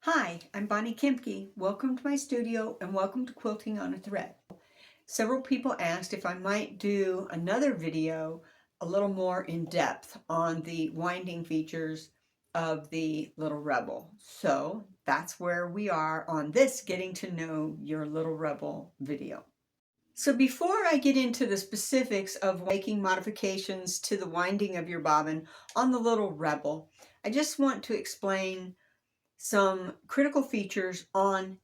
Hi, I'm Bonnie Kempke. Welcome to my studio and welcome to Quilting on a Thread. Several people asked if I might do another video a little more in depth on the winding features of the Little Rebel. So that's where we are on this Getting to Know Your Little Rebel video. So before I get into the specifics of making modifications to the winding of your bobbin on the Little Rebel, I just want to explain some critical features on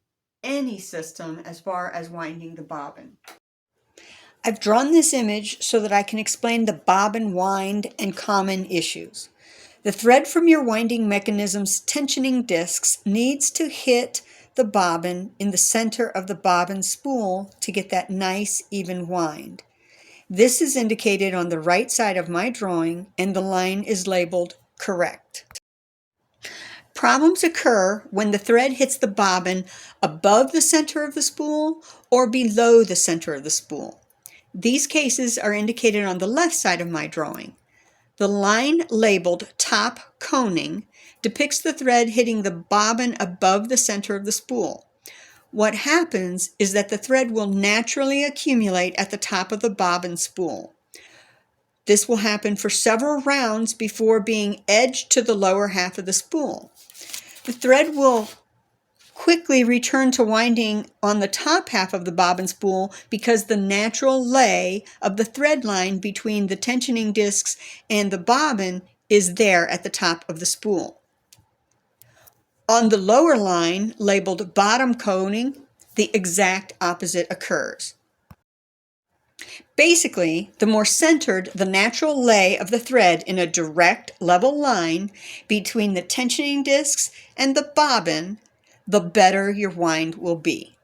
any system as far as winding the bobbin. I've drawn this image so that I can explain the bobbin wind and common issues. The thread from your winding mechanism's tensioning discs needs to hit the bobbin in the center of the bobbin spool to get that nice even wind. This is indicated on the right side of my drawing and the line is labeled correct. Problems occur when the thread hits the bobbin above the center of the spool or below the center of the spool. These cases are indicated on the left side of my drawing. The line labeled top coning depicts the thread hitting the bobbin above the center of the spool. What happens is that the thread will naturally accumulate at the top of the bobbin spool. This will happen for several rounds before being edged to the lower half of the spool. The thread will quickly return to winding on the top half of the bobbin spool because the natural lay of the thread line between the tensioning discs and the bobbin is there at the top of the spool. On the lower line, labeled bottom coning, the exact opposite occurs. Basically, the more centered the natural lay of the thread in a direct, level line between the tensioning discs and the bobbin, the better your wind will be.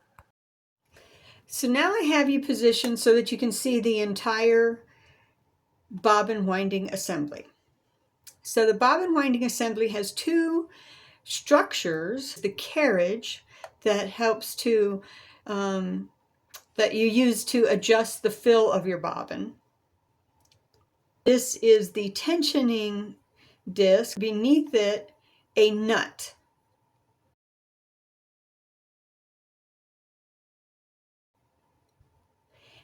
So now I have you positioned so that you can see the entire bobbin winding assembly. So the bobbin winding assembly has two structures: the carriage that helps to that you use to adjust the fill of your bobbin. This is the tensioning disc. Beneath it, a nut.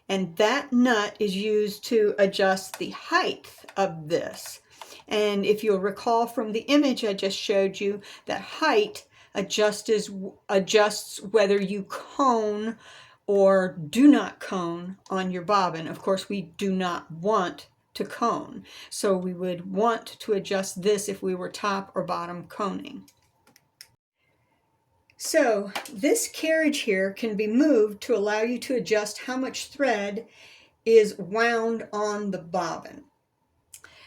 And that nut is used to adjust the height of this. And if you'll recall from the image I just showed you, that height adjusts whether you cone or do not cone on your bobbin. Of course, we do not want to cone, so we would want to adjust this if we were top or bottom coning. So this carriage here can be moved to allow you to adjust how much thread is wound on the bobbin.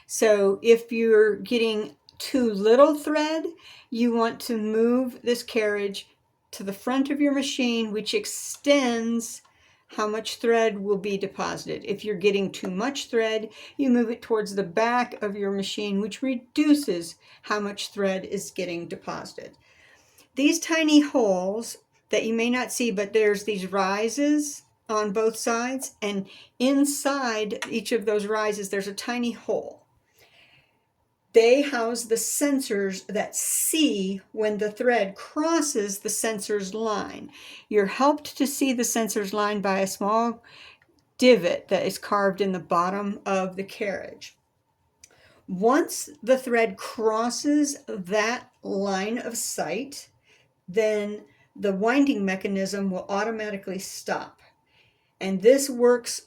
So if you're getting too little thread, you want to move this carriage to the front of your machine, which extends how much thread will be deposited. If you're getting too much thread, you move it towards the back of your machine, which reduces how much thread is getting deposited. These tiny holes that you may not see, but there's these rises on both sides, and inside each of those rises there's a tiny hole. They house the sensors that see when the thread crosses the sensor's line. You're helped to see the sensor's line by a small divot that is carved in the bottom of the carriage. Once the thread crosses that line of sight, then the winding mechanism will automatically stop. And this works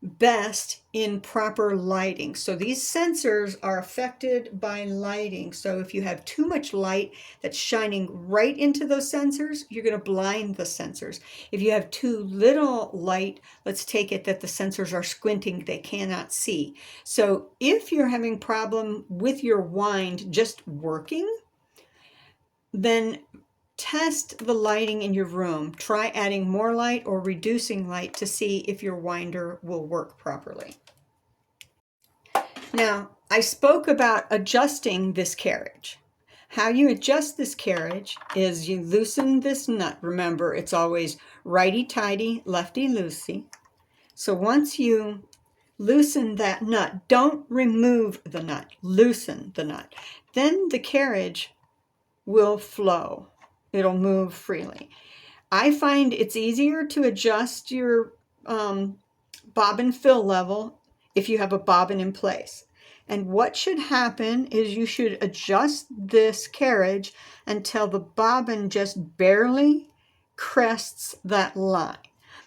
best in proper lighting. So these sensors are affected by lighting. So if you have too much light that's shining right into those sensors, you're going to blind the sensors. If you have too little light, let's take it that the sensors are squinting, they cannot see. So if you're having problem with your wind just working, then test the lighting in your room. Try adding more light or reducing light to see if your winder will work properly. Now, I spoke about adjusting this carriage. How you adjust this carriage is you loosen this nut. Remember, it's always righty-tighty, lefty-loosey. So once you loosen that nut, don't remove the nut, loosen the nut. Then the carriage will flow. it'll move freely. I find it's easier to adjust your bobbin fill level if you have a bobbin in place. And what should happen is you should adjust this carriage until the bobbin just barely crests that line.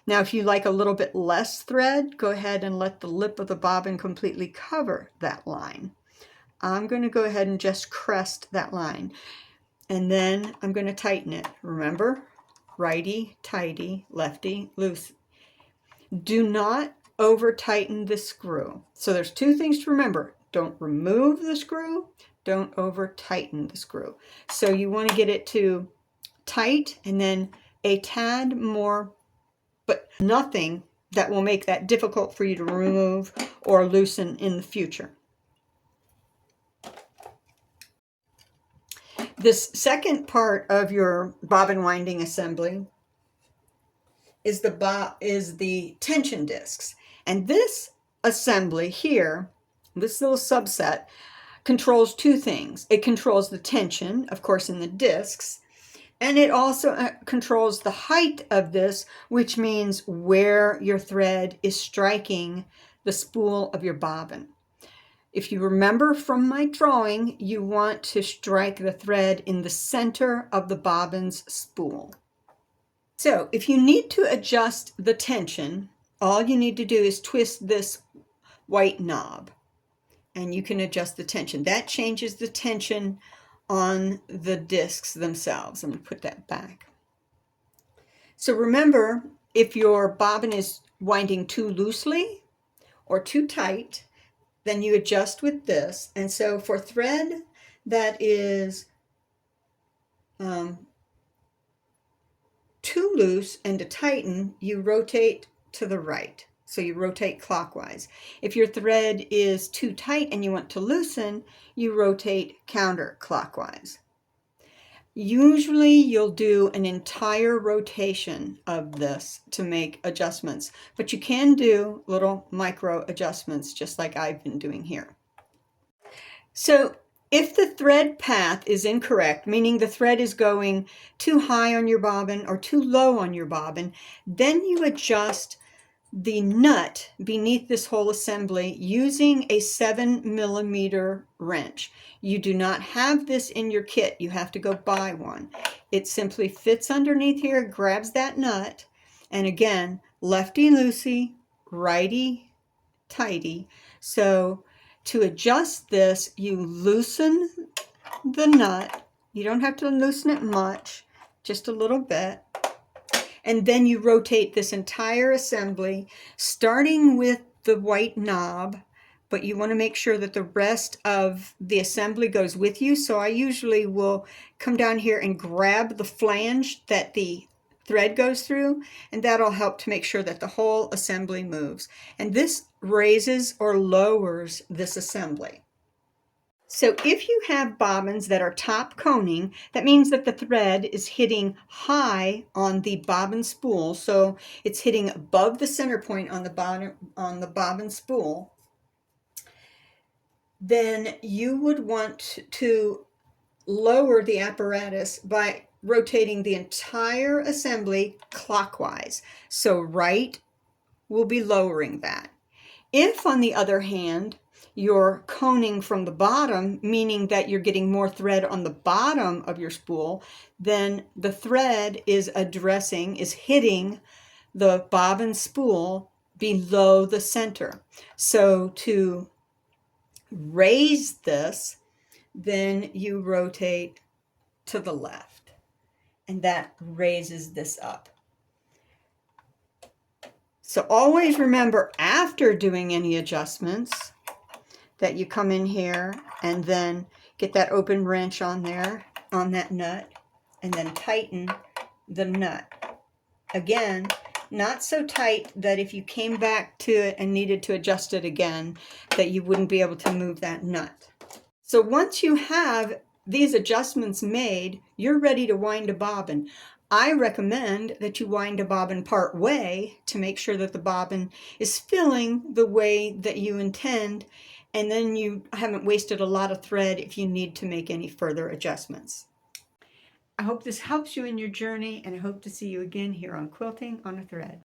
Now, if you like a little bit less thread, go ahead and let the lip of the bobbin completely cover that line. I'm going to go ahead and just crest that line. And then I'm going to tighten it. Remember, righty, tighty, lefty, loose. Do not over tighten the screw. So there's two things to remember. Don't remove the screw. Don't over tighten the screw. So you want to get it to tight and then a tad more, but nothing that will make that difficult for you to remove or loosen in the future. This second part of your bobbin winding assembly is the tension discs. And this assembly here, this little subset, controls two things. It controls the tension, of course, in the discs, and it also controls the height of this, which means where your thread is striking the spool of your bobbin. If you remember from my drawing, you want to strike the thread in the center of the bobbin's spool. So if you need to adjust the tension, all you need to do is twist this white knob and you can adjust the tension. That changes the tension on the discs themselves. I'm going to put that back. So remember, if your bobbin is winding too loosely or too tight, then you adjust with this. And so for thread that is too loose and to tighten, you rotate to the right. So you rotate clockwise. If your thread is too tight and you want to loosen, you rotate counterclockwise. Usually you'll do an entire rotation of this to make adjustments, but you can do little micro adjustments just like I've been doing here. So if the thread path is incorrect, meaning the thread is going too high on your bobbin or too low on your bobbin, then you adjust the nut beneath this whole assembly using a 7mm wrench. You do not have this in your kit. You have to go buy one. It simply fits underneath here, grabs that nut, and again, lefty loosey, righty tighty. So to adjust this, you loosen the nut. You don't have to loosen it much, just a little bit. And then you rotate this entire assembly, starting with the white knob, but you want to make sure that the rest of the assembly goes with you. So I usually will come down here and grab the flange that the thread goes through, and that'll help to make sure that the whole assembly moves. And this raises or lowers this assembly. So if you have bobbins that are top coning, that means that the thread is hitting high on the bobbin spool. So it's hitting above the center point on the bobbin spool. Then you would want to lower the apparatus by rotating the entire assembly clockwise. So right will be lowering that. If, on the other hand, you're coning from the bottom, meaning that you're getting more thread on the bottom of your spool, then the thread is hitting the bobbin spool below the center. So to raise this, then you rotate to the left, and that raises this up. So always remember, after doing any adjustments, that you come in here and then get that open wrench on there, on that nut, and then tighten the nut. Again, not so tight that if you came back to it and needed to adjust it again, that you wouldn't be able to move that nut. So once you have these adjustments made, you're ready to wind a bobbin. I recommend that you wind a bobbin part way to make sure that the bobbin is filling the way that you intend, and then you haven't wasted a lot of thread if you need to make any further adjustments. I hope this helps you in your journey, and I hope to see you again here on Quilting on a Thread.